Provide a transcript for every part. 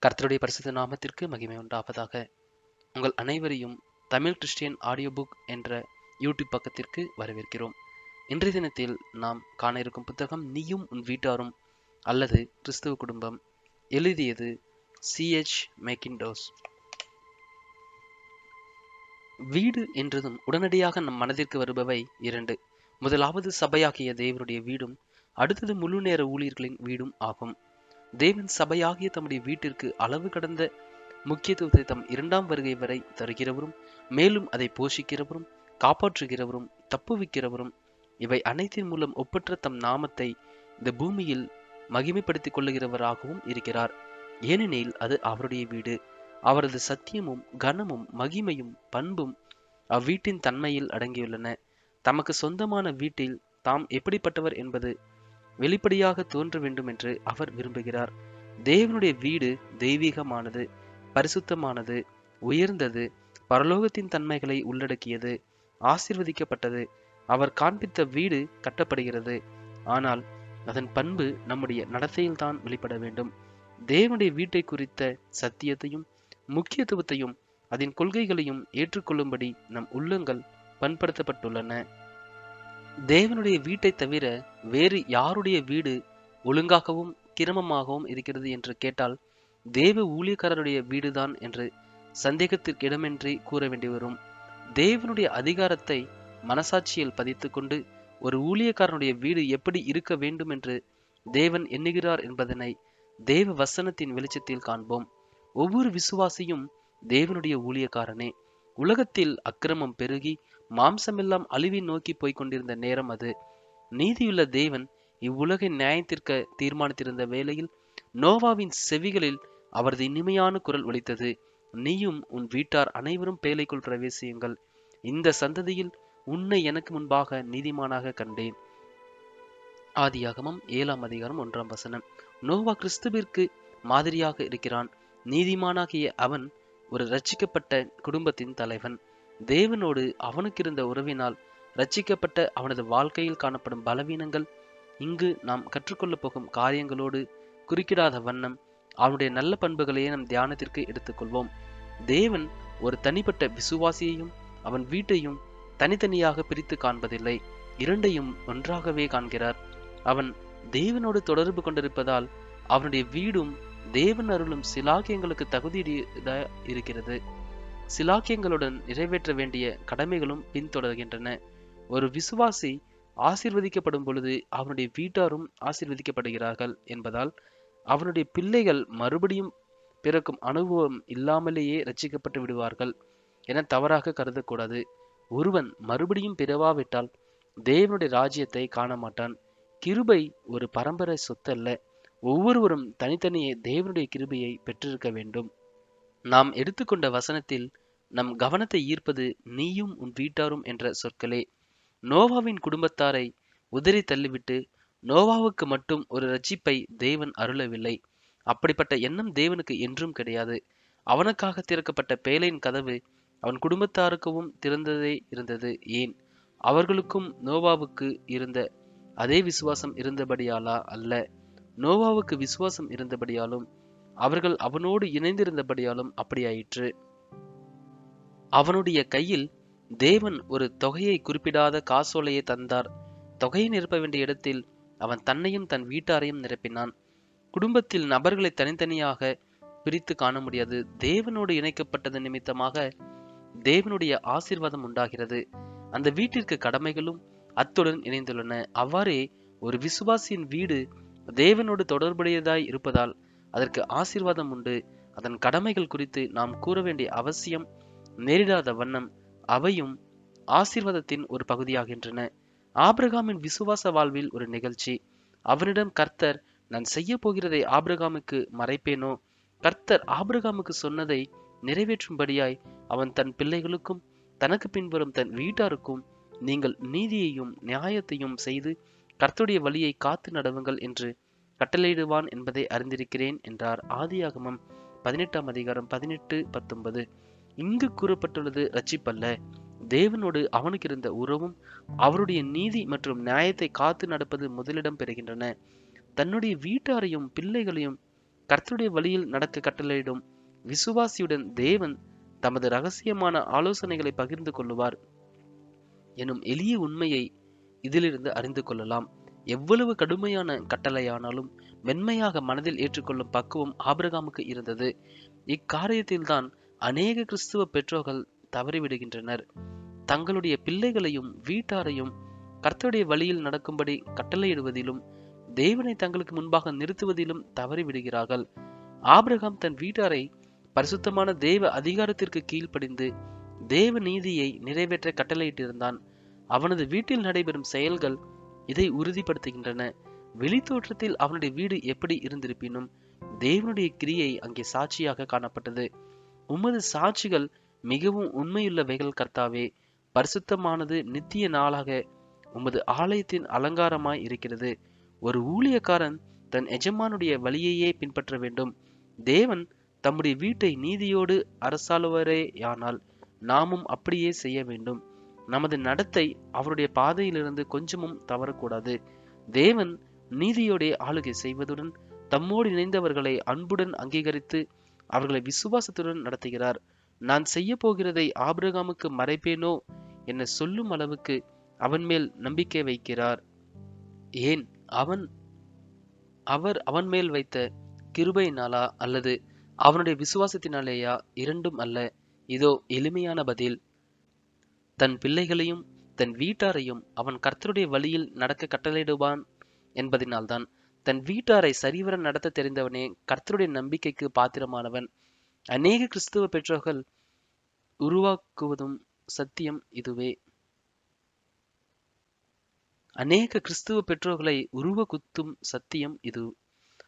கர்த்தருடைய பரிசுத்த நாமத்திற்கு மகிமை உண்டாவதாக. உங்கள் அனைவரையும் தமிழ் கிறிஸ்டியன் ஆடியோ புக் என்ற யூடியூப் பக்கத்திற்கு வரவேற்கிறோம். இன்றைய தினத்தில் நாம் காண இருக்கும் புத்தகம் நீயும் உன் வீட்டாரும் அல்லது கிறிஸ்துவ குடும்பம். எழுதியது C.H. மேக்கின்டோஸ். வீடு என்றதும் உடனடியாக நம் மனதிற்கு வருபவை இரண்டு. முதலாவது சபையாகிய தேவனுடைய வீடும், அடுத்தது முழு நேர ஊழியர்களின் வீடும் ஆகும். தேவன் சபையாகிய தம்முடைய வீட்டிற்கு அளவு கடந்த முக்கியத்துவத்தை தம் இரண்டாம் வருகை வரை தருகிறவரும், மேலும் அதை போஷிக்கிறவரும், காப்பாற்றுகிறவரும், தப்புவிக்கிறவரும், இவை அனைத்தின் மூலம் ஒப்பற்ற தம் நாமத்தை இந்த பூமியில் மகிமைப்படுத்திக் கொள்ளுகிறவராகவும் இருக்கிறார். ஏனெனில் அது அவருடைய வீடு. அவரது சத்தியமும் கனமும் மகிமையும் பண்பும் அவ்வீட்டின் தன்மையில் அடங்கியுள்ளன. தமக்கு சொந்தமான வீட்டில் தாம் எப்படிப்பட்டவர் என்பது வெளிப்படையாக தோன்ற வேண்டும் என்று அவர் விரும்புகிறார். தேவனுடைய வீடு தெய்வீகமானது, பரிசுத்தமானது, உயர்ந்தது, பரலோகத்தின் தன்மைகளை உள்ளடக்கியது, ஆசீர்வதிக்கப்பட்டது. அவர் காண்பித்த வீடு கட்டப்படுகிறது, ஆனால் அதன் பண்பு நம்முடைய நடத்தையில்தான் வெளிப்பட வேண்டும். தேவனுடைய வீட்டை குறித்த சத்தியத்தையும் முக்கியத்துவத்தையும் அதன் கொள்கைகளையும் ஏற்றுக்கொள்ளும்படி நம் உள்ளங்கள் பண்படுத்தப்பட்டுள்ளன. தேவனுடைய வீட்டை தவிர வேறு யாருடைய வீடு ஒழுங்காகவும் கிரமமாகவும் இருக்கிறது என்று கேட்டால் தேவ ஊழியக்காரருடைய வீடுதான் என்று சந்தேகத்திற்கு இடமின்றி கூற வேண்டி வரும். தேவனுடைய அதிகாரத்தை மனசாட்சியில் பதித்து கொண்டு ஒரு ஊழியக்காரனுடைய வீடு எப்படி இருக்க வேண்டும் என்று தேவன் எண்ணுகிறார் என்பதனை தேவ வசனத்தின் வெளிச்சத்தில் காண்போம். ஒவ்வொரு விசுவாசியும் தேவனுடைய ஊழியக்காரனே. உலகத்தில் அக்கிரமம் பெருகி மாம்சமெல்லாம் அழிவை நோக்கி போய்கொண்டிருந்த நேரம் அது. நீதியுள்ள தேவன் இவ்வுலகை நியாயத்திற்க தீர்மானித்திருந்த வேளையில் நோவாவின் செவிகளில் அவரது இனிமையான குரல் ஒலித்தது. நீயும் உன் வீட்டார் அனைவரும் பேழைக்குள் பிரவேசியுங்கள். இந்த சந்ததியில் உன்னை எனக்கு முன்பாக நீதிமானாக கண்டேன். ஆதியாகமம் 7:1. நோவா கிறிஸ்துவிற்கு மாதிரியாக இருக்கிறான். நீதிமானாகிய அவன் ஒரு இரட்சிக்கப்பட்ட குடும்பத்தின் தலைவன். தேவனோடு அவனுக்கு இருந்த உறவினால் இரட்சிக்கப்பட்ட அவனது வாழ்க்கையில் காணப்படும் பலவீனங்கள் இங்கு நாம் கற்றுக்கொள்ள போகும் காரியங்களோடு குறுக்கிடாத வண்ணம் அவனுடைய நல்ல பண்புகளையே நம் தியானத்திற்கு எடுத்துக்கொள்வோம். தேவன் ஒரு தனிப்பட்ட விசுவாசியையும் அவன் வீட்டையும் தனித்தனியாக பிரித்து காண்பதில்லை, இரண்டையும் ஒன்றாகவே காண்கிறார். அவன் தேவனோடு தொடர்பு கொண்டிருப்பதால் அவனுடைய வீடும் தேவன் அருளும் சிலாக்கியங்களுக்கு தகுதியுடைய இருக்கிறது. சிலாக்கியங்களுடன் நிறைவேற்ற வேண்டிய கடமைகளும் பின்தொடர்கின்றன. ஒரு விசுவாசி ஆசீர்வதிக்கப்படும் பொழுது அவனுடைய வீட்டாரும் ஆசீர்வதிக்கப்படுகிறார்கள் என்பதால் அவனுடைய பிள்ளைகள் மறுபடியும் பிறக்கும் அனுபவம் இல்லாமலேயே ரட்சிக்கப்பட்டு விடுவார்கள் என தவறாக கருதக்கூடாது. ஒருவன் மறுபடியும் பிறவாவிட்டால் தேவனுடைய ராஜ்யத்தை காண மாட்டான். கிருபை ஒரு பரம்பரை சொத்தல்ல. ஒவ்வொருவரும் தனித்தனியே தேவனுடைய கிருபையை பெற்றிருக்க வேண்டும். நாம் எடுத்துக்கொண்ட வசனத்தில் நம் கவனத்தை ஈர்ப்பது நீயும் உன் வீட்டாரும் என்ற சொற்களே. நோவாவின் குடும்பத்தாரை உதறி தள்ளிவிட்டு நோவாவுக்கு மட்டும் ஒரு ரட்சிப்பை தேவன் அருளவில்லை. அப்படிப்பட்ட எண்ணம் தேவனுக்கு என்றும் கிடையாது. அவனுக்காக திறக்கப்பட்ட பேழையின் கதவு அவன் குடும்பத்தாருக்கும் திறந்ததே இருந்தது. ஏன்? அவர்களுக்கும் நோவாவுக்கு இருந்த அதே விசுவாசம் இருந்தபடியாலா? அல்ல. நோவாவுக்கு விசுவாசம் இருந்தபடியாலும் அவர்கள் அவனோடு இணைந்திருந்தபடியாலும் அப்படியாயிற்று. அவனுடைய கையில் தேவன் ஒரு தொகையை குறிப்பிடாத காசோலையை தந்தார். தொகையை நிரப்ப வேண்டிய இடத்தில் அவன் தன்னையும் தன் வீட்டாரையும் நிரப்பினான். குடும்பத்தில் நபர்களை தனித்தனியாக பிரித்து காண முடியாது. தேவனோடு இணைக்கப்பட்டது நிமித்தமாக தேவனுடைய ஆசீர்வாதம் உண்டாகிறது. அந்த வீட்டிற்கு கடமைகளும் அத்துடன் இணைந்துள்ளன. அவ்வாறே ஒரு விசுவாசியின் வீடு தேவனோடு தொடர்புடையதாய் இருப்பதால் அதற்கு ஆசீர்வாதம் உண்டு. அதன் கடமைகள் குறித்து நாம் கூற வேண்டிய அவசியம் நேரிடாத வண்ணம் அவையும் ஆசீர்வாதத்தின் ஒரு பகுதியாகின்றன. ஆபிரகாமின் விசுவாச வாழ்வில் ஒரு நிகழ்ச்சி. அவனிடம் கர்த்தர், நான் செய்ய போகிறதை ஆபிரகாமுக்கு மறைப்பேனோ? கர்த்தர் ஆபிரகாமுக்கு சொன்னதை நிறைவேற்றும்படியாய் அவன் தன் பிள்ளைகளுக்கும் தனக்கு பின்வரும் தன் வீட்டாருக்கும் நீங்கள் நீதியையும் நியாயத்தையும் செய்து கர்த்தருடைய வழியை காத்து நடவுங்கள் என்று கட்டளையிடுவான் என்பதை அறிந்திருக்கிறேன் என்றார். ஆதியாகமம் 18:18-19. இங்கு கூறப்பட்டுள்ளது ரட்சிப்பல்ல, தேவனோடு அவனுக்கு இருந்த உறவும் அவருடைய நீதி மற்றும் நியாயத்தை காத்து நடப்பது முதலிடம் பெறுகின்றன. தன்னுடைய வீட்டாரையும் பிள்ளைகளையும் கர்த்தருடைய வழியில் நடக்க கட்டளையிடும் விசுவாசியுடன் தேவன் தமது ரகசியமான ஆலோசனைகளை பகிர்ந்து கொள்ளுவார் எனும் எளிய உண்மையை இதிலிருந்து அறிந்து கொள்ளலாம். எவ்வளவு கடுமையான கட்டளையானாலும் மென்மையாக மனதில் ஏற்றுக்கொள்ளும் பக்குவம் ஆபிரகாமுக்கு இருந்தது. இக்காரியத்தில்தான் அநேக கிறிஸ்துவ பெற்றோர்கள் தவறிவிடுகின்றனர். தங்களுடைய பிள்ளைகளையும் வீட்டாரையும் கர்த்தருடைய வழியில் நடக்கும்படி கட்டளையிடுவதிலும் தேவனை தங்களுக்கு முன்பாக நிறுத்துவதிலும் தவறிவிடுகிறார்கள். ஆபிரகாம் தன் வீட்டாரை பரிசுத்தமான தேவ அதிகாரத்திற்கு கீழ்ப்படிந்து தேவ நீதியை நிறைவேற்ற கட்டளையிட்டிருந்தான். அவனது வீட்டில் நடைபெறும் செயல்கள் இதை உறுதிப்படுத்துகின்றன. வெளித்தோற்றத்தில் அவனுடைய வீடு எப்படி இருந்திருப்பினும் தேவனுடைய கிரியை அங்கே சாட்சியாக காணப்பட்டது. உமது சாட்சிகள் மிகவும் உண்மையுள்ளவைகள் கர்த்தாவே. பரிசுத்தமானது நித்திய நாளாக உமது ஆலயத்தின் அலங்காரமாய் இருக்கிறது. ஒரு ஊழியக்காரன் தன் எஜமானுடைய வழியையே பின்பற்ற வேண்டும். தேவன் தம்முடைய வீட்டை நீதியோடு அரசாளுவரேயானால் நாமும் அப்படியே செய்ய வேண்டும். நமது நடத்தை அவருடைய பாதையிலிருந்து கொஞ்சமும் தவறக்கூடாது. தேவன் நீதியோடைய ஆளுகை செய்வதுடன் தம்மோடு இணைந்தவர்களை அன்புடன் அங்கீகரித்து அவர்களை விசுவாசத்துடன் நடத்துகிறார். நான் செய்ய போகிறதை ஆபிரகாமுக்கு மறைப்பேனோ என சொல்லும் அளவுக்கு அவன் மேல் நம்பிக்கை வைக்கிறார். ஏன் அவர் அவன் மேல் வைத்த கிருபையினாலா அல்லது அவனுடைய விசுவாசத்தினாலேயா? இரண்டும் அல்ல. இதோ எளிமையான பதில். தன் பிள்ளைகளையும் தன் வீட்டாரையும் அவன் கர்த்தருடைய வழியில் நடக்க கட்டளையிடுவான் என்பதனால்தான். தன் வீட்டாரை சரிவர நடத்த தெரிந்தவனே கர்த்தருடைய நம்பிக்கைக்கு பாத்திரமானவன். அநேக கிறிஸ்துவ பெற்றோர்கள் உருவாக்குவதும் சத்தியம் இதுவே. அநேக கிறிஸ்துவ பெற்றோர்களை உருவகுத்தும் சத்தியம் இது.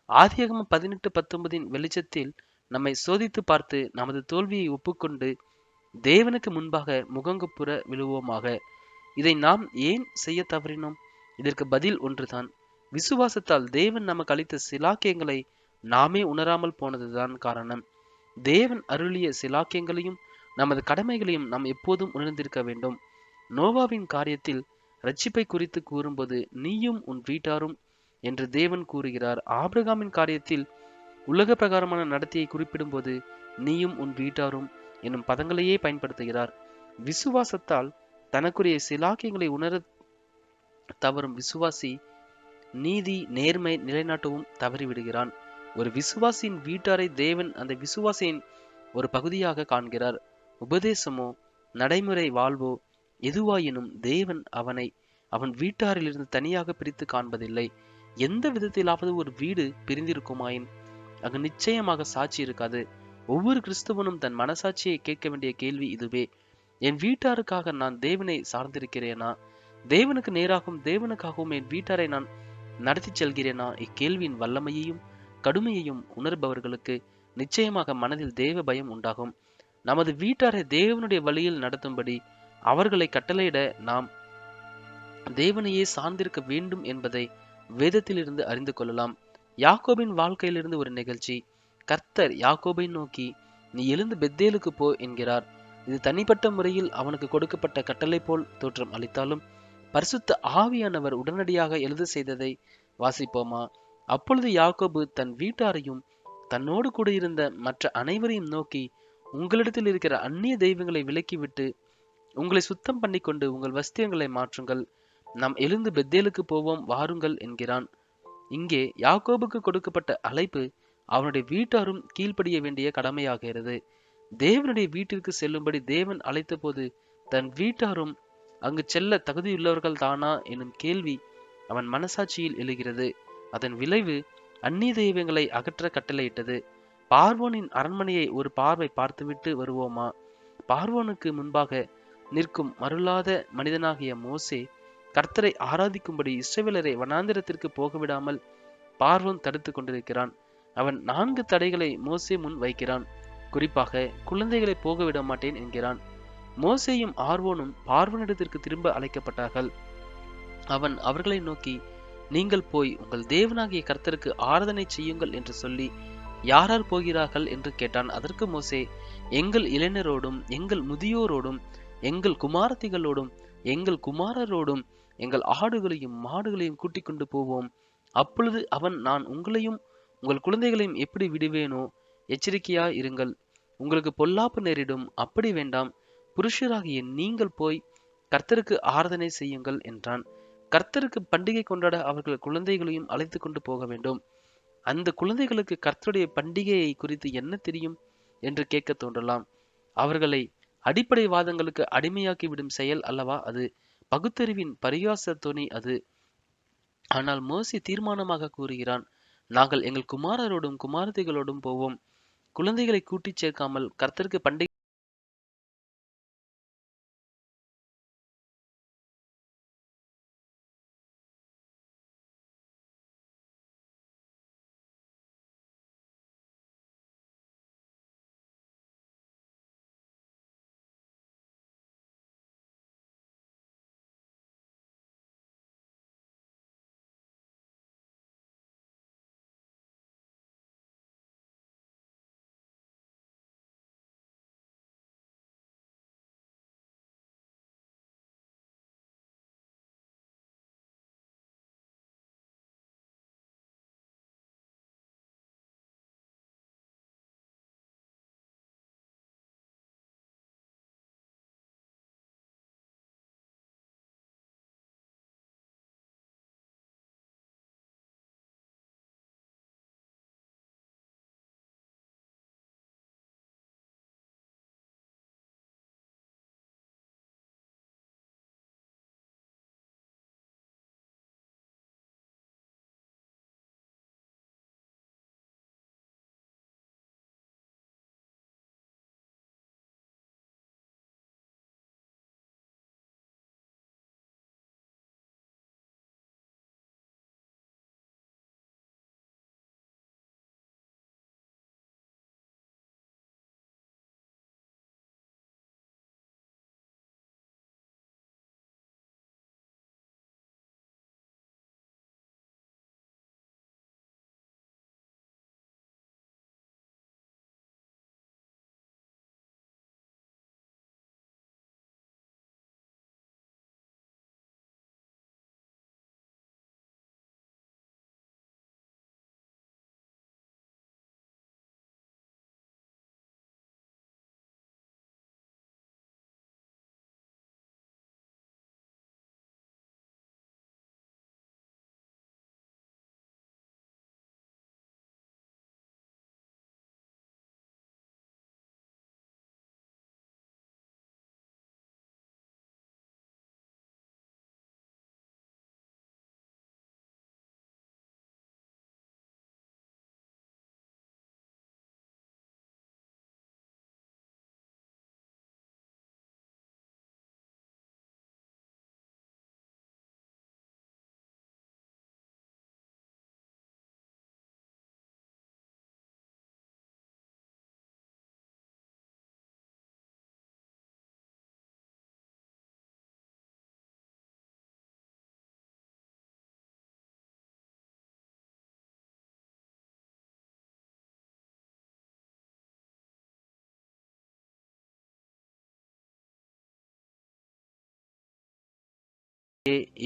ஆதியாகமம் 18:19 வெளிச்சத்தில் நம்மை சோதித்து பார்த்து நமது தோல்வியை ஒப்புக்கொண்டு தேவனுக்கு முன்பாக முகங்குப்புற விழுவோமாக. இதை நாம் ஏன் செய்ய தவறினோம்? இதற்கு பதில் ஒன்றுதான். விசுவாசத்தால் தேவன் நமக்கு அளித்த சிலாக்கியங்களை நாமே உணராமல் போனதுதான் காரணம். தேவன் அருளிய சிலாக்கியங்களையும் நமது கடமைகளையும் நாம் எப்போதும் உணர்ந்திருக்க வேண்டும். நோவாவின் காரியத்தில் ரட்சிப்பை குறித்து கூறும்போது நீயும் உன் வீட்டாரும் என்று தேவன் கூறுகிறார். ஆபிரகாமின் காரியத்தில் உலக பிரகாரமான நடத்தையை குறிப்பிடும் போது நீயும் உன் வீட்டாரும் என்னும் பதங்களையே பயன்படுத்துகிறார். விசுவாசத்தால் தனக்குரிய சிலாக்கியங்களை உணர தவறும் விசுவாசி நீதி நேர்மை நிலைநாட்டவும் தவறிவிடுகிறான். ஒரு விசுவாசியின் வீட்டாரை தேவன் அந்த விசுவாசியின் ஒரு பகுதியாக காண்கிறார். உபதேசமோ நடைமுறை வாழ்வோ எதுவாயினும் தேவன் அவன் வீட்டாரிலிருந்து தனியாக பிரித்து காண்பதில்லை. எந்த விதத்திலாவது ஒரு வீடு பிரிந்திருக்குமாயின் அங்கு நிச்சயமாக சாட்சி இருக்காது. ஒவ்வொரு கிறிஸ்தவனும் தன் மனசாட்சியை கேட்க வேண்டிய கேள்வி இதுவே. என் வீட்டாருக்காக நான் தேவனை சார்ந்திருக்கிறேனா? தேவனுக்கு நேராகவும் தேவனுக்காகவும் என் வீட்டாரை நான் நடத்தி செல்கிறேனா? இக்கேள்வியின் வல்லமையையும் கடுமையையும் உணர்பவர்களுக்கு நிச்சயமாக மனதில் தேவ பயம் உண்டாகும். நமது வீட்டாரை தேவனுடைய வழியில் நடத்தும்படி அவர்களை கட்டளையிட நாம் தேவனையே சார்ந்திருக்க வேண்டும் என்பதை வேதத்திலிருந்து அறிந்து கொள்ளலாம். யாக்கோபின் வாழ்க்கையிலிருந்து ஒரு நிகழ்ச்சி. கர்த்தர் யாக்கோபை நோக்கி, நீ எழுந்து பெத்தேலுக்கு போ என்கிறார். இது தனிப்பட்ட முறையில் அவனுக்கு கொடுக்கப்பட்ட கட்டளை போல் தோற்றம் அளித்தாலும் பரிசுத்த ஆவியானவர் உடனடியாக எழுத செய்ததை வாசிப்போமா? அப்பொழுது யாக்கோபு தன் வீட்டாரையும் தன்னோடு கூட இருந்த மற்ற அனைவரையும் நோக்கி, உங்களிடத்தில் இருக்கிற அந்நிய தெய்வங்களை விலக்கிவிட்டு உங்களை சுத்தம் பண்ணி கொண்டு உங்கள் வஸ்திரங்களை மாற்றுங்கள். நாம் எழுந்து பெத்தேலுக்கு போவோம், வாருங்கள் என்கிறான். இங்கே யாக்கோபுக்கு கொடுக்கப்பட்ட அழைப்பு அவனுடைய வீட்டாரும் கீழ்ப்படிய வேண்டிய கடமையாகிறது. தேவனுடைய வீட்டிற்கு செல்லும்படி தேவன் அழைத்த போது தன் வீட்டாரும் அங்கு செல்ல தகுதியுள்ளவர்கள் தானா எனும் கேள்வி அவன் மனசாட்சியில் எழுகிறது. அதன் விளைவு அந்நிய தெய்வங்களை அகற்ற கட்டளையிட்டது. பார்வோனின் அரண்மனையை ஒரு பார்வை பார்த்துவிட்டு வருவோமா? பார்வோனுக்கு முன்பாக நிற்கும் மருளாத மனிதனாகிய மோசே கர்த்தரை ஆராதிக்கும்படி இஸ்ரவேலரை வனாந்திரத்திற்கு போக விடாமல் பார்வோன் தடுத்து கொண்டிருக்கிறான். அவன் 4 தடைகளை மோசே முன் வைக்கிறான். குறிப்பாக குழந்தைகளை போக விட மாட்டேன் என்கிறான். மோசேயும் ஆர்வோனும் பார்வோனிடத்திற்கு திரும்ப அழைக்கப்பட்டார்கள். அவன் அவர்களை நோக்கி, நீங்கள் போய் உங்கள் தேவனாகிய கர்த்தருக்கு ஆராதனை செய்யுங்கள் என்று சொல்லி யாரார் போகிறார்கள் என்று கேட்டான். அதற்கு மோசே, எங்கள் இளைஞரோடும் எங்கள் முதியோரோடும் எங்கள் குமாரத்திகளோடும் எங்கள் குமாரரோடும் எங்கள் ஆடுகளையும் மாடுகளையும் கூட்டிக் கொண்டு போவோம். அப்பொழுது அவன், நான் உங்களையும் உங்கள் குழந்தைகளையும் எப்படி விடுவேனோ எச்சரிக்கையா இருங்கள். உங்களுக்கு பொல்லாப்பு நேரிடும். அப்படி வேண்டாம். புருஷராகிய நீங்கள் போய் கர்த்தருக்கு ஆராதனை செய்யுங்கள் என்றான். கர்த்தருக்கு பண்டிகை கொண்டாட அவர்கள் குழந்தைகளையும் அழைத்து கொண்டு போக வேண்டும். அந்த குழந்தைகளுக்கு கர்த்தருடைய பண்டிகையை குறித்து என்ன தெரியும் என்று கேட்க தோன்றலாம். அவர்களை அடிப்படை வாதங்களுக்கு அடிமையாக்கி விடும் செயல் அல்லவா அது. பகுத்தறிவின் பரிகாச துணி அது. ஆனால் மோசி தீர்மானமாக கூறுகிறான், நாங்கள் எங்கள் குமாரரோடும் குமாரத்திகளோடும் போவோம். குழந்தைகளை கூட்டிச் சேர்க்காமல் கர்த்தருக்கு பண்டிகை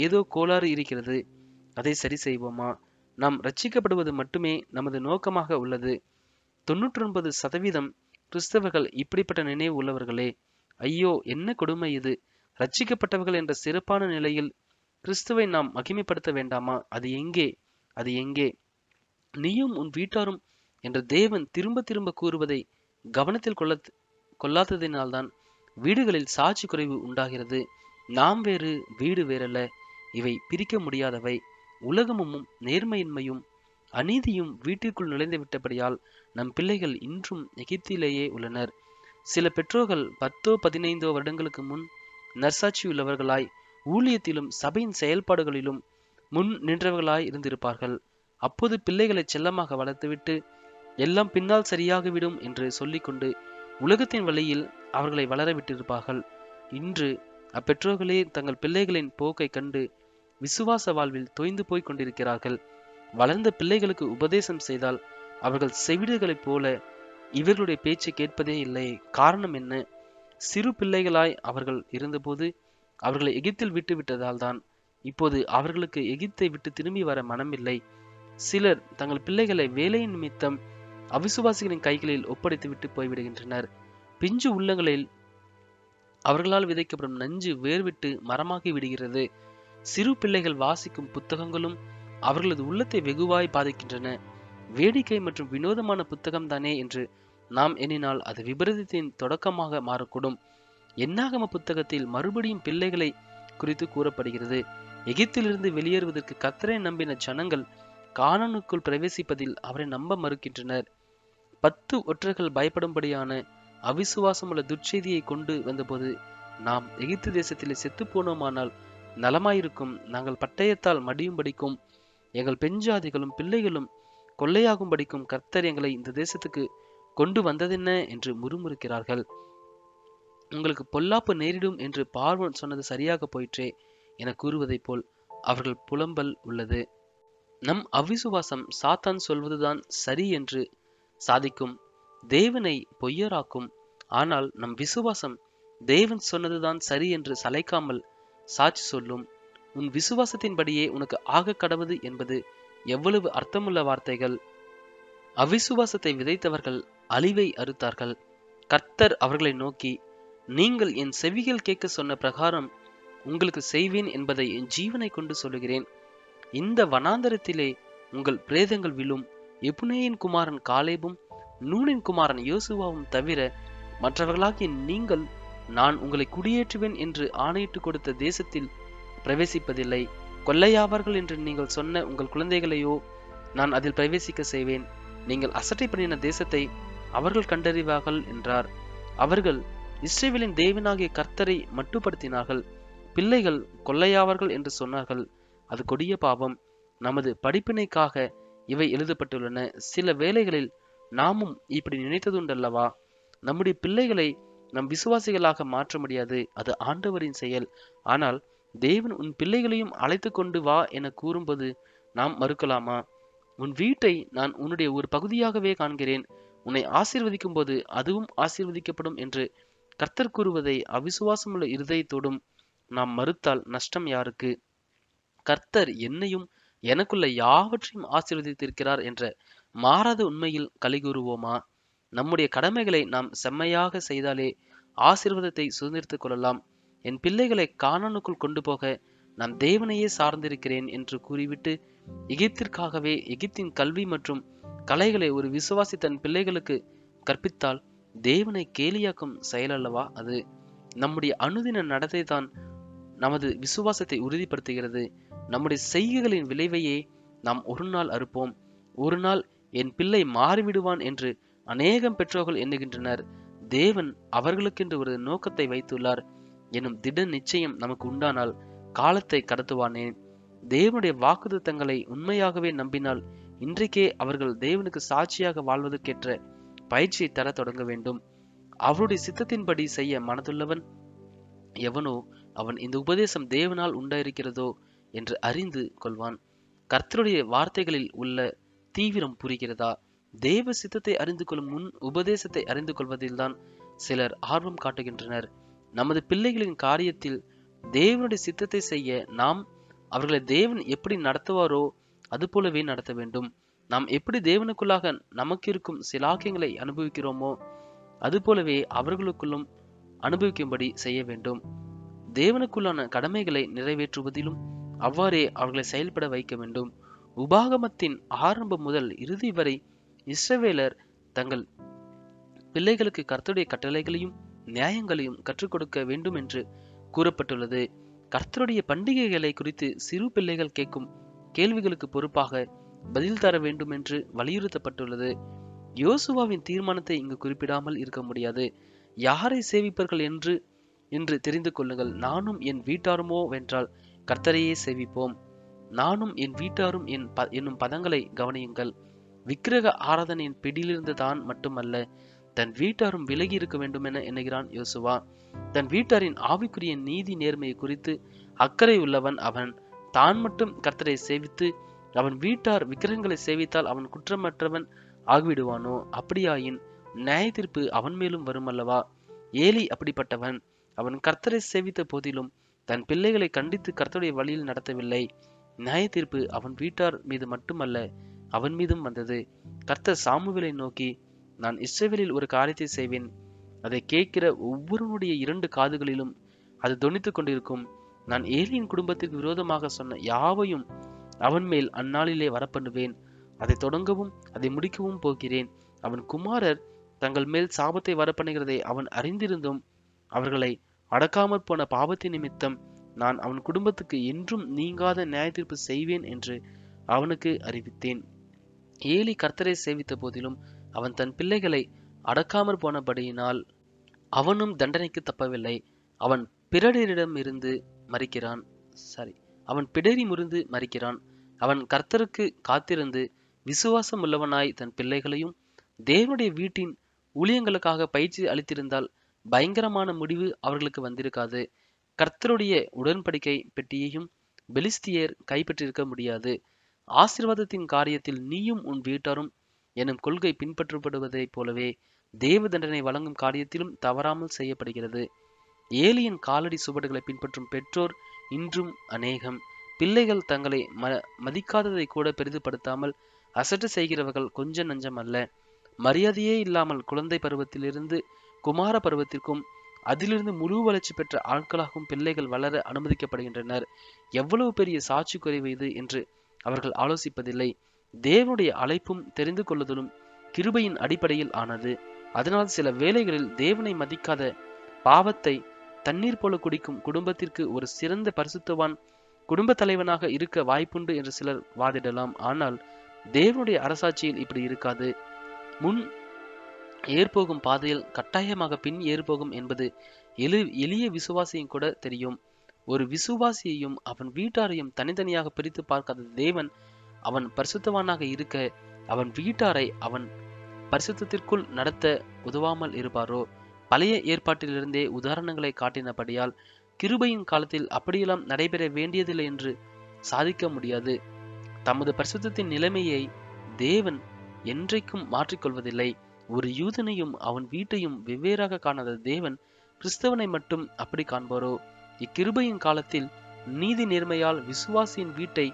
ஏதோ கோளாறு இருக்கிறது. அதை சரி செய்வோமா? நாம் ரட்சிக்கப்படுவது மட்டுமே நமது நோக்கமாக உள்ளது. 99% கிறிஸ்தவர்கள் இப்படிப்பட்ட நினைவு உள்ளவர்களே. ஐயோ, என்ன கொடுமை இது! ரட்சிக்கப்பட்டவர்கள் என்ற சிறப்பான நிலையில் கிறிஸ்துவை நாம் மகிமைப்படுத்த வேண்டாமா? அது எங்கே? அது எங்கே? நீயும் உன் வீட்டாரும் என்று தேவன் திரும்ப திரும்ப கூறுவதை கவனத்தில் கொள்ளாததினால்தான் வீடுகளில் சாட்சி குறைவு உண்டாகிறது. நாம் வேறு, வீடு வேறல்ல. இவை பிரிக்க முடியாதவை. உலகமும் நேர்மையின்மையும் அநீதியும் வீட்டிற்குள் நுழைந்து விட்டபடியால் நம் பிள்ளைகள் இன்றும் எகிப்திலேயே உள்ளனர். சில பெற்றோர்கள் 10 15 வருடங்களுக்கு முன் நற்சாட்சியுள்ளவர்களாய் ஊழியத்திலும் சபையின் செயல்பாடுகளிலும் முன் நின்றவர்களாய் இருந்திருப்பார்கள். அப்போது பிள்ளைகளை செல்லமாக வளர்த்துவிட்டு எல்லாம் பின்னால் சரியாகிவிடும் என்று சொல்லிக்கொண்டு உலகத்தின் வழியில் அவர்களை வளர விட்டிருப்பார்கள். இன்று அப்பெற்றோர்களே தங்கள் பிள்ளைகளின் போக்கை கண்டு விசுவாச வாழ்வில் தொய்ந்து போய் கொண்டிருக்கிறார்கள். வளர்ந்த பிள்ளைகளுக்கு உபதேசம் செய்தால் அவர்கள் செவிடுகளைப் போல இவர்களுடைய பேச்சை கேட்பதே இல்லை. காரணம் என்ன? சிறு பிள்ளைகளாய் அவர்கள் இருந்தபோது அவர்களை எகிப்தில் விட்டு விட்டதால் தான் இப்போது அவர்களுக்கு எகிப்தை விட்டு திரும்பி வர மனமில்லை. சிலர் தங்கள் பிள்ளைகளை வேலையின் நிமித்தம் அவிசுவாசிகளின் கைகளில் ஒப்படைத்து விட்டு போய்விடுகின்றனர். பிஞ்சு உள்ளங்களில் அவர்களால் விதைக்கப்படும் நஞ்சு வேர்விட்டு மரமாகி விடுகிறது. சிறு பிள்ளைகள் வாசிக்கும் புத்தகங்களும் அவர்களது உள்ளத்தை வெகுவாய் பாதிக்கின்றன. வேடிக்கை மற்றும் வினோதமான புத்தகம் தானே என்று நாம் எண்ணினால் அது விபரீதத்தின் தொடக்கமாக மாறக்கூடும். என்னாகம புத்தகத்தில் மறுபடியும் பிள்ளைகளை குறித்து கூறப்படுகிறது. எகிப்திலிருந்து வெளியேறுவதற்கு கர்த்தரை நம்பின ஜனங்கள் கானானுக்குள் பிரவேசிப்பதில் அவரை நம்ப மறுக்கின்றனர். 10 ஒற்றர்கள் பயப்படும்படியான அவிசுவாசமுள்ள துர்ச்செய்தியை கொண்டு வந்தபோது, நாம் எகிப்து தேசத்திலே செத்து போனோமானால் நலமாயிருக்கும், நாங்கள் பட்டயத்தால் மடியும்படிக்கும் எங்கள் பெண்ஜாதிகளும் பிள்ளைகளும் கொள்ளையாகும்படிக்கும் கர்த்தர் எங்களை இந்த தேசத்துக்கு கொண்டு வந்ததென்ன என்று முறுமுறுக்கிறார்கள். உங்களுக்கு பொல்லாப்பு நேரிடும் என்று பார்வோன் சொன்னது சரியாக போயிற்றே என கூறுவதைப் போல் அவர்கள் புலம்பல் உள்ளது. நம் அவிசுவாசம் சாத்தான் சொல்வதுதான் சரி என்று சாதிக்கும், தேவனை பொய்யராக்கும். ஆனால் நம் விசுவாசம் தேவன் சொன்னதுதான் சரி என்று சளைக்காமல் சாட்சி சொல்லும். உன் விசுவாசத்தின்படியே உனக்கு ஆக கடவுது என்பது எவ்வளவு அர்த்தமுள்ள வார்த்தைகள்! அவிசுவாசத்தை விதைத்தவர்கள் அழிவை அறுத்தார்கள். கர்த்தர் அவர்களை நோக்கி, நீங்கள் என் செவிகள் கேட்க சொன்ன பிரகாரம் உங்களுக்கு செய்வேன் என்பதை என் ஜீவனை கொண்டு சொல்லுகிறேன். இந்த வனாந்தரத்திலே உங்கள் பிரேதங்கள் விழும். எப்புனேயின் குமாரன் காலேபும் நூனின் குமாரன் யோசுவாவும் தவிர மற்றவர்களாகிய நீங்கள் நான் உங்களை குடியேற்றுவேன் என்று ஆணையிட்டு கொடுத்த தேசத்தில் பிரவேசிப்பதில்லை. கொள்ளையாவார்கள் என்று நீங்கள் சொன்ன உங்கள் குழந்தைகளையோ நான் அதில் பிரவேசிக்க செய்வேன். நீங்கள் அசட்டை பண்ணின தேசத்தை அவர்கள் கண்டறிவார்கள் என்றார். அவர்கள் இஸ்ரவேலின் தேவனாகிய கர்த்தரை மட்டுப்படுத்தினார்கள். பிள்ளைகள் கொள்ளையாவார்கள் என்று சொன்னார்கள். அது கொடிய பாவம். நமது படிப்பினைக்காக இவை எழுதப்பட்டுள்ளன. சில வேளைகளில் நாமும் இப்படி நினைத்ததுண்டல்லவா? நம்முடைய பிள்ளைகளை நம் விசுவாசிகளாக மாற்ற முடியாது, அது ஆண்டவரின் செயல். ஆனால் தேவன் உன் பிள்ளைகளையும் அழைத்து கொண்டு வா என கூறும்போது நாம் மறுக்கலாமா? உன் வீட்டை நான் உன்னுடைய ஒரு பகுதியாகவே காண்கிறேன், உன்னை ஆசீர்வதிக்கும் போது அதுவும் ஆசீர்வதிக்கப்படும் என்று கர்த்தர் கூறுவதை அவிசுவாசமுள்ள இருதயத்தோடும் நாம் மறுத்தால் நஷ்டம் யாருக்கு? கர்த்தர் என்னையும் எனக்குள்ள யாவற்றையும் ஆசீர்வதித்திருக்கிறார் என்ற மாறாத உண்மையில் கலிகூறுவோமா? நம்முடைய கடமைகளை நாம் செம்மையாக செய்தாலே ஆசீர்வாதத்தை சுதந்திரித்துக் கொள்ளலாம். என் பிள்ளைகளை கானானுக்குள் கொண்டு போக நான் தேவனையே சார்ந்திருக்கிறேன் என்று கூறிவிட்டு எகிப்திற்காகவே எகிப்தின் கல்வி மற்றும் கலைகளை ஒரு விசுவாசி தன் பிள்ளைகளுக்கு கற்பித்தால் தேவனை கேலியாக்கும் செயலல்லவா அது? நம்முடைய அனுதின நடத்தை தான் நமது விசுவாசத்தை உறுதிப்படுத்துகிறது. நம்முடைய செய்கைகளின் விளைவையே நாம் ஒரு நாள் அறுப்போம். ஒரு நாள் என் பிள்ளை மாறிவிடுவான் என்று அநேகம் பெற்றோர்கள் எண்ணுகின்றனர். தேவன் அவர்களுக்கென்று ஒரு நோக்கத்தை வைத்துள்ளார் எனும் திட நிச்சயம் நமக்கு உண்டானால் காலத்தை கடத்துவானேன்? தேவனுடைய வாக்குத்தத்தங்களை உண்மையாகவே நம்பினால் இன்றைக்கே அவர்கள் தேவனுக்கு சாட்சியாக வாழ்வதற்கேற்ற பயிற்சியை தர தொடங்க வேண்டும். அவருடைய சித்தத்தின்படி செய்ய மனதுள்ளவன் எவனோ அவன் இந்த உபதேசம் தேவனால் உண்டாயிருக்கிறதோ என்று அறிந்து கொள்வான். கர்த்தருடைய வார்த்தைகளில் உள்ள தீவிரம் புரிகிறதா? தேவ சித்தத்தை அறிந்து கொள்ளும் முன் உபதேசத்தை அறிந்து கொள்வதில்தான் சிலர் ஆர்வம் காட்டுகின்றனர். நமது பிள்ளைகளின் காரியத்தில் தேவனுடைய சித்தத்தை செய்ய நாம் அவர்களை தேவன் எப்படி நடத்துவாரோ அது போலவே நடத்த வேண்டும். நாம் எப்படி தேவனுக்குள்ளாக நமக்கு இருக்கும் சிலாக்கியங்களை அனுபவிக்கிறோமோ அது போலவே அவர்களுக்குள்ளும் அனுபவிக்கும்படி செய்ய வேண்டும். தேவனுக்குள்ளான கடமைகளை நிறைவேற்றுவதிலும் அவ்வாறே அவர்களை செயல்பட வைக்க வேண்டும். உபாகமத்தின் ஆரம்பம் முதல் இறுதி வரை இஸ்ரவேலர் தங்கள் பிள்ளைகளுக்கு கர்த்தருடைய கட்டளைகளையும் நியாயங்களையும் கற்றுக் கொடுக்க வேண்டும் என்று கூறப்பட்டுள்ளது. கர்த்தருடைய பண்டிகைகளை குறித்து சிறு பிள்ளைகள் கேட்கும் கேள்விகளுக்கு பொறுப்பாக பதில் தர வேண்டும் என்று வலியுறுத்தப்பட்டுள்ளது. யோசுவாவின் தீர்மானத்தை இங்கு குறிப்பிடாமல் இருக்க முடியாது. யாரை சேவிப்பர்கள் என்று தெரிந்து கொள்ளுங்கள். நானும் என் வீட்டாருமோ வென்றால் கர்த்தரையே சேவிப்போம். நானும் என் வீட்டாரும் என்னும் பதங்களை கவனியுங்கள். விக்கிரக ஆராதனையின் பிடியிலிருந்து தான் மட்டுமல்ல, தன் வீட்டாரும் விலகி இருக்க வேண்டும் என எண்ணுகிறான் யோசுவா. தன் வீட்டாரின் ஆவிக்குரிய நீதி நேர்மையை குறித்து அக்கறை உள்ளவன் அவன். தான் மட்டும் கர்த்தரை சேவித்து அவன் வீட்டார் விக்கிரகங்களை சேவித்தால் அவன் குற்றமற்றவன் ஆகிவிடுவானோ? அப்படியாயின் நியாய தீர்ப்பு அவன் மேலும் வரும் அல்லவா? ஏலி அப்படிப்பட்டவன். அவன் கர்த்தரை சேவித்த போதிலும் தன் பிள்ளைகளை கண்டித்து கர்த்தருடைய வழியில் நடத்தவில்லை. நியாய தீர்ப்பு அவன் வீட்டார் மீது மட்டுமல்ல, அவன் மீதும் வந்தது. கர்த்தர் சாமுவேலை நோக்கி, நான் இஸ்ரவேலில் ஒரு காரியத்தை செய்வேன். அதை கேட்கிற ஒவ்வொருவனுடைய 2 காதுகளிலும் அது தொனித்துக் கொண்டிருக்கும். நான் ஏலியின் குடும்பத்திற்கு விரோதமாக சொன்ன யாவையும் அவன் மேல் அந்நாளிலே வரப்பண்ணுவேன். அதை தொடங்கவும் அதை முடிக்கவும் போகிறேன். அவன் குமாரர் தங்கள் மேல் சாபத்தை வரப்பண்ணுகிறதை அவன் அறிந்திருந்தும் அவர்களை அடக்காமற் போன பாவத்தின் நிமித்தம் நான் அவன் குடும்பத்துக்கு என்றும் நீங்காத நியாயத்தீர்ப்பு செய்வேன் என்று அவனுக்கு அறிவித்தேன். ஏலி கர்த்தரை சேவித்த போதிலும் அவன் தன் பிள்ளைகளை அடக்காமற் போனபடியினால் அவனும் தண்டனைக்கு தப்பவில்லை. அவன் பிறரிடமிருந்து மறிக்கிறான். அவன் பிடரி முறிந்து மறிக்கிறான். அவன் கர்த்தருக்கு காத்திருந்து விசுவாசம் உள்ளவனாய் தன் பிள்ளைகளையும் தேவனுடைய வீட்டின் ஊழியங்களுக்காக பயிற்சி அளித்திருந்தால் பயங்கரமான முடிவு அவர்களுக்கு வந்திருக்காது. கர்த்தருடைய உடன்படிக்கை பெட்டியையும் பெலிஸ்தியர் கைப்பற்றியிருக்க முடியாது. ஆசீர்வாதத்தின் காரியத்தில் நீயும் உன் வீட்டாரும் எனும் கொள்கை பின்பற்றப்படுவதைப் போலவே தேவ தண்டனை வழங்கும் காரியத்திலும் தவறாமல் செய்யப்படுகிறது. ஏலியின் காலடி சுவடுகளை பின்பற்றும் பெற்றோர் இன்றும் அநேகம். பிள்ளைகள் தங்களை மதிக்காததை கூட பெரிதுபடுத்தாமல் அசட்டு செய்கிறவர்கள் கொஞ்சம் நஞ்சம் அல்ல. மரியாதையே இல்லாமல் குழந்தை பருவத்திலிருந்து குமார பருவத்திற்கும் அதிலிருந்து முழு வளர்ச்சி பெற்ற ஆட்களாகவும் பிள்ளைகள் வளர அனுமதிக்கப்படுகின்றனர். எவ்வளவு பெரிய சாட்சி குறைவு இது என்று அவர்கள் ஆலோசிப்பதில்லை. தேவனுடைய அழைப்பும் தெரிந்து கொள்ளுதலும் கிருபையின் அடிப்படையில் ஆனது. அதனால் சில வேளைகளில் தேவனை மதிக்காத பாவத்தை தண்ணீர் போல குடிக்கும் குடும்பத்திற்கு ஒரு சிறந்த பரிசுத்தவான் குடும்ப தலைவனாக இருக்க வாய்ப்புண்டு என்று சிலர் வாதிடலாம். ஆனால் தேவனுடைய அரசாட்சியில் இப்படி இருக்காது. முன் ஏற்போகும் பாதையில் கட்டாயமாக பின் ஏற்போகும் என்பது எளிய விசுவாசியும் கூட தெரியும். ஒரு விசுவாசியையும் அவன் வீட்டாரையும் தனித்தனியாக பிரித்து பார்க்காத தேவன் அவன் பரிசுத்தவானாக இருக்க அவன் வீட்டாரை அவன் பரிசுத்தத்திற்குள் நடத்த உதவாமல் இருப்பாரோ? பழைய ஏற்பாட்டிலிருந்தே உதாரணங்களை காட்டினபடியால் கிருபையின் காலத்தில் அப்படியெல்லாம் நடைபெற வேண்டியதில்லை என்று சாதிக்க முடியாது. தமது பரிசுத்தத்தின் நிலைமையை தேவன் என்றைக்கும் மாற்றிக்கொள்வதில்லை. ஒரு யூதனையும் அவன் வீட்டையும் வெவ்வேறாக காணாத தேவன் கிறிஸ்தவனை மட்டும் அப்படி காண்பாரோ? இக்கிருபையின் காலத்தில் நீதி நேர்மையால் விசுவாசியின் வீட்டை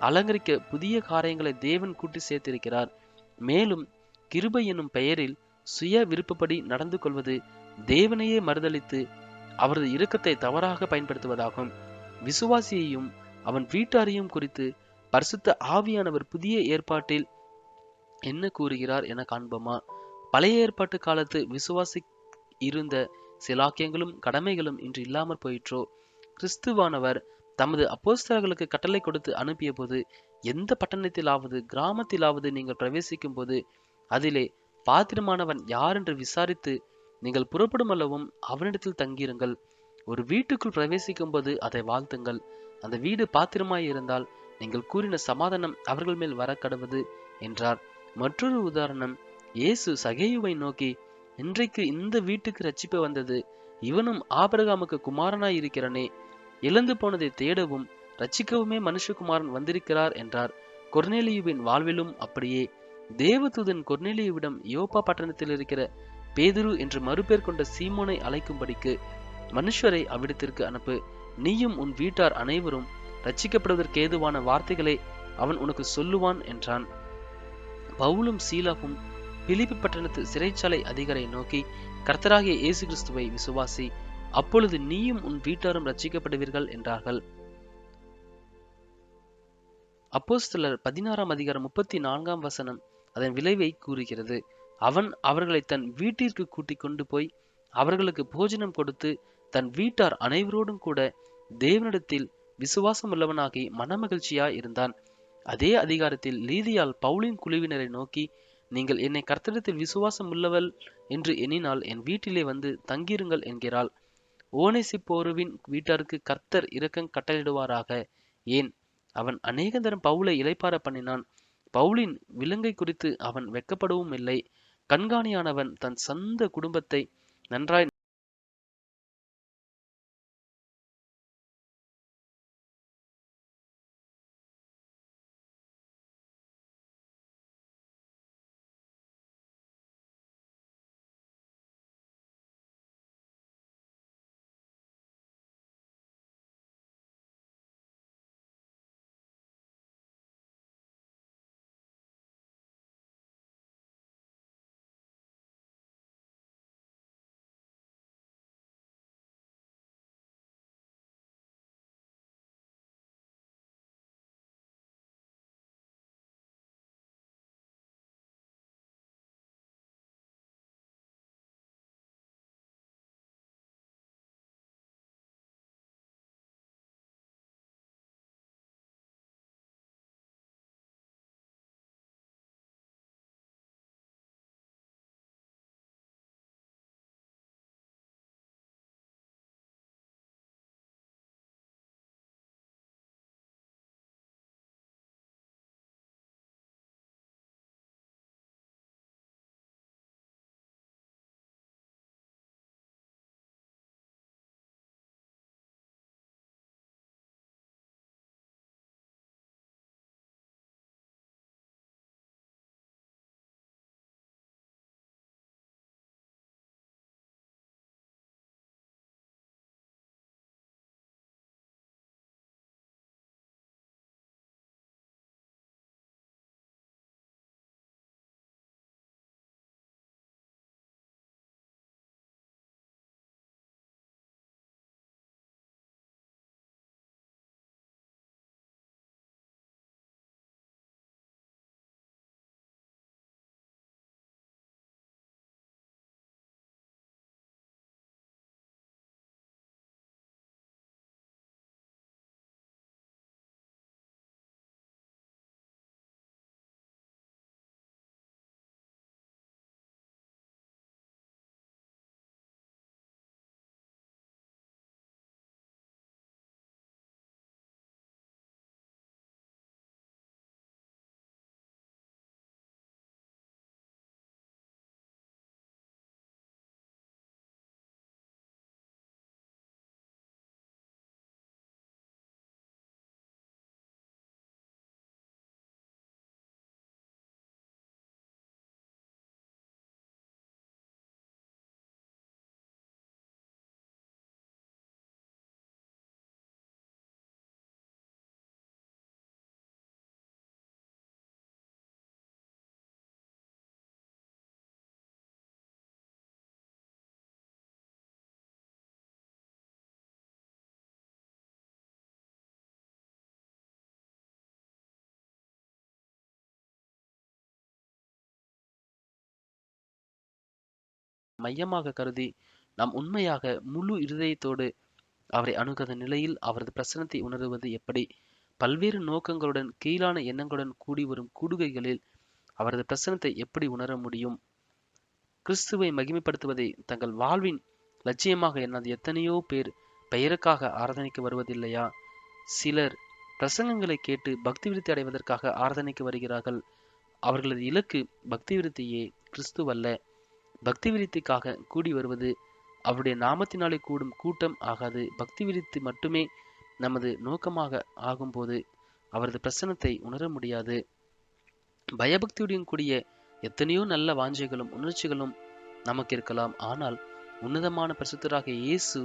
அலங்கரிக்க புதிய காரியங்களை தேவன் கூட்டி சேர்த்திருக்கிறார். மேலும் கிருபை என்னும் பெயரில் சுய விருப்பப்படி நடந்து கொள்வது தேவனையே மறுதலித்து அவரது இரக்கத்தை தவறாக பயன்படுத்துவதாகும். விசுவாசியையும் அவன் வீட்டாரையும் குறித்து பரிசுத்த ஆவியானவர் புதிய ஏற்பாட்டில் என்ன கூறுகிறார் என காண்போமா? பழைய ஏற்பாட்டு காலத்து விசுவாசி இருந்த சிலாக்கியங்களும் கடமைகளும் இன்று இல்லாமற் போயிற்றோ? கிறிஸ்துவானவர் தமது அப்போஸ்தலர்களுக்கு கட்டளை கொடுத்து அனுப்பிய போது எந்த பட்டணத்திலாவது கிராமத்திலாவது நீங்கள் பிரவேசிக்கும் போது அதிலே பாத்திரமானவன் யார் என்று விசாரித்து நீங்கள் புறப்படும் அளவும் அவனிடத்தில் தங்கியிருங்கள். ஒரு வீட்டுக்குள் பிரவேசிக்கும் போது அதை வாழ்த்துங்கள். அந்த வீடு பாத்திரமாய் இருந்தால் நீங்கள் கூறின சமாதானம் அவர்கள் மேல் வர கடவது என்றார். மற்றொரு உதாரணம், இயேசு சகேயுவை நோக்கி, இன்றைக்கு இந்த வீட்டுக்கு ரட்சிப்பு வந்தது, இவனும் ஆபிரகாமுக்கு குமாரனாய் இருக்கிறனே. இழந்து போனதை தேடவும் ரட்சிக்கவுமே மனுஷகுமாரன் வந்திருக்கிறார் என்றார். கொர்நேலியுவின் வாழ்விலும் அப்படியே. தேவதூதன் கொர்நேலியுவிடம் யோப்பா பட்டணத்தில் இருக்கிற பேதுரு என்று மறுபேர் கொண்ட சீமோனை அழைக்கும்படிக்கு மனுஷரை அவ்விடத்திற்கு அனுப்பு. நீயும் உன் வீட்டார் அனைவரும் ரட்சிக்கப்படுவதற்கு ஏதுவான வார்த்தைகளை அவன் உனக்கு சொல்லுவான் என்றான். பவுலும் சீலாவும் பிலிப்பி பட்டணத்து சிறைச்சாலை அதிகாரியை நோக்கி, கர்த்தராகிய இயேசு கிறிஸ்துவை விசுவாசி, அப்பொழுது நீயும் உன் வீட்டாரும் ரட்சிக்கப்படுவீர்கள் என்றார்கள். அப்போஸ்தலர் 16 அதிகாரம் 34 அதன் விளைவை கூறுகிறது. அவன் அவர்களை தன் வீட்டிற்கு கூட்டிக் கொண்டு போய் அவர்களுக்கு போஜனம் கொடுத்து தன் வீட்டார் அனைவரோடும் கூட தேவனிடத்தில் விசுவாசம் உள்ளவனாகி மனமகிழ்ச்சியாய் இருந்தான். அதே அதிகாரத்தில் லீதியால் பவுலின் குழுவினரை நோக்கி, நீங்கள் என்னை கர்த்தரிடத்தில் விசுவாசம் உள்ளவள் என்று எண்ணினால் என் வீட்டிலே வந்து தங்கியிருங்கள் என்கிறாள். ஓனேசிப்போருவின் வீட்டாருக்கு கர்த்தர் இரக்கம் கட்டளையிடுவாராக. ஏன், அவன் அநேகந்தரம் பவுலை இளைப்பார பண்ணினான். பவுலின் விலங்கை குறித்து அவன் வெட்கப்படவும் இல்லை. கண்காணியானவன் தன் சொந்த குடும்பத்தை நன்றாய் மையமாக கருதி நாம் உண்மையாக முழு இருதயத்தோடு அவரை அணுகாத நிலையில் அவரது பிரசன்னத்தை உணருவது எப்படி? பல்வேறு நோக்கங்களுடன் கீழான எண்ணங்களுடன் கூடி வரும் கூடுகைகளில் அவரது பிரசன்னத்தை எப்படி உணர முடியும்? கிறிஸ்துவை மகிமைப்படுத்துவதை தங்கள் வாழ்வின் லட்சியமாக எண்ணாத எத்தனையோ பேர் பெயருக்காக ஆராதனைக்கு வருவதில்லையா? சிலர் பிரசங்கங்களை கேட்டு பக்தி விருத்தி அடைவதற்காக ஆராதனைக்கு வருகிறார்கள். அவர்களது இலக்கு பக்தி விருத்தியே, கிறிஸ்துவல்ல. பக்தி விருத்திக்காக கூடி வருவது அவருடைய நாமத்தினாலே கூடும் கூட்டம் ஆகாது. பக்தி விருத்தி மட்டுமே நமது நோக்கமாக ஆகும்போது அவரது பிரசன்னத்தை உணர முடியாது. பயபக்தியுடன் கூடிய எத்தனையோ நல்ல வாஞ்சைகளும் உணர்ச்சிகளும் நமக்கு இருக்கலாம். ஆனால் உன்னதமான பரிசுத்தராக இயேசு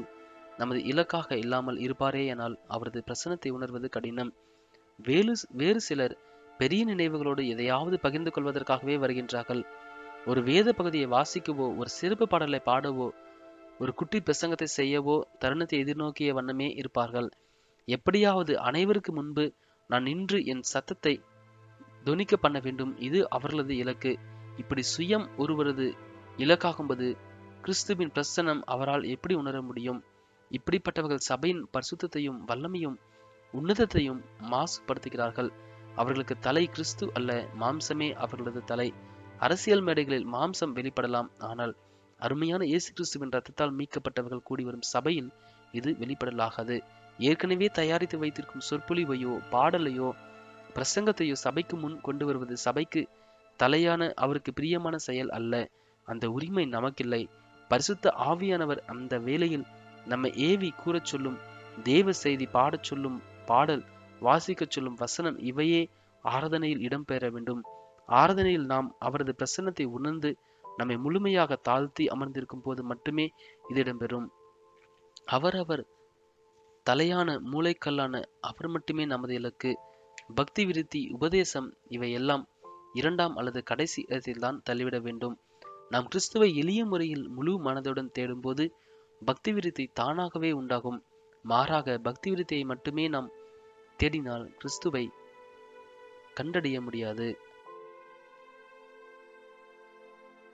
நமது இலக்காக இல்லாமல் இருப்பாரேயானால் அவரது பிரசன்னத்தை உணர்வது கடினம். வேறு சிலர் பெரிய நினைவுகளோடு எதையாவது பகிர்ந்து கொள்வதற்காகவே வருகின்றார்கள். ஒரு வேத பகுதியை வாசிக்கவோ, ஒரு சிறப்பு பாடலை பாடவோ, ஒரு குட்டி பிரசங்கத்தை செய்யவோ தருணத்தை எதிர்நோக்கிய வண்ணமே இருப்பார்கள். எப்படியாவது அனைவருக்கு முன்பு நான் நின்று என் சத்தத்தை தொனிக்க பண்ண வேண்டும். இது அவர்களது இலக்கு. இப்படி சுயம் ஒருவரது இலக்காகும்போது கிறிஸ்துவின் பிரசன்னம் அவரால் எப்படி உணர முடியும்? இப்படிப்பட்டவர்கள் சபையின் பரிசுத்தையும் வல்லமையும் உன்னதத்தையும் மாசுபடுத்துகிறார்கள். அவர்களுக்கு தலை கிறிஸ்து அல்ல, மாம்சமே அவர்களது தலை. அரசியல் மேடைகளில் மாம்சம் வெளிப்படலாம், ஆனால் அருமையான இயேசு கிறிஸ்துவின் ரத்தத்தால் மீட்கப்பட்டவர்கள் கூடி வரும் சபையில் இது வெளிப்படலாகாது. ஏற்கனவே தயாரித்து வைத்திருக்கும் சொற்பொழிவையோ பாடலையோ பிரசங்கத்தையோ சபைக்கு முன் கொண்டு வருவது சபைக்கு தலையான அவருக்கு பிரியமான செயல் அல்ல. அந்த உரிமை நமக்கில்லை. பரிசுத்த ஆவியானவர் அந்த வேளையில் நம்மை ஏவி கூறச் சொல்லும் தேவ செய்தி, பாடச் சொல்லும் பாடல், வாசிக்கச் சொல்லும் வசனம், இவையே ஆராதனையில் இடம்பெற வேண்டும். ஆராதனையில் நாம் அவரது பிரசன்னத்தை உணர்ந்து நம்மை முழுமையாக தாழ்த்தி அமர்ந்திருக்கும் போது மட்டுமே இது இடம்பெறும். அவர் தலையான மூளைக்கல்லான அவர் மட்டுமே நமது இலக்கு. பக்தி விருத்தி, உபதேசம் இவையெல்லாம் இரண்டாம் அல்லது கடைசி இடத்தில்தான் தள்ளிவிட வேண்டும். நாம் கிறிஸ்துவை எளிய முறையில் முழு மனதுடன் தேடும்போது பக்தி விருத்தி தானாகவே உண்டாகும். மாறாக பக்தி விருத்தியை மட்டுமே நாம் தேடினால் கிறிஸ்துவை கண்டறிய முடியாது.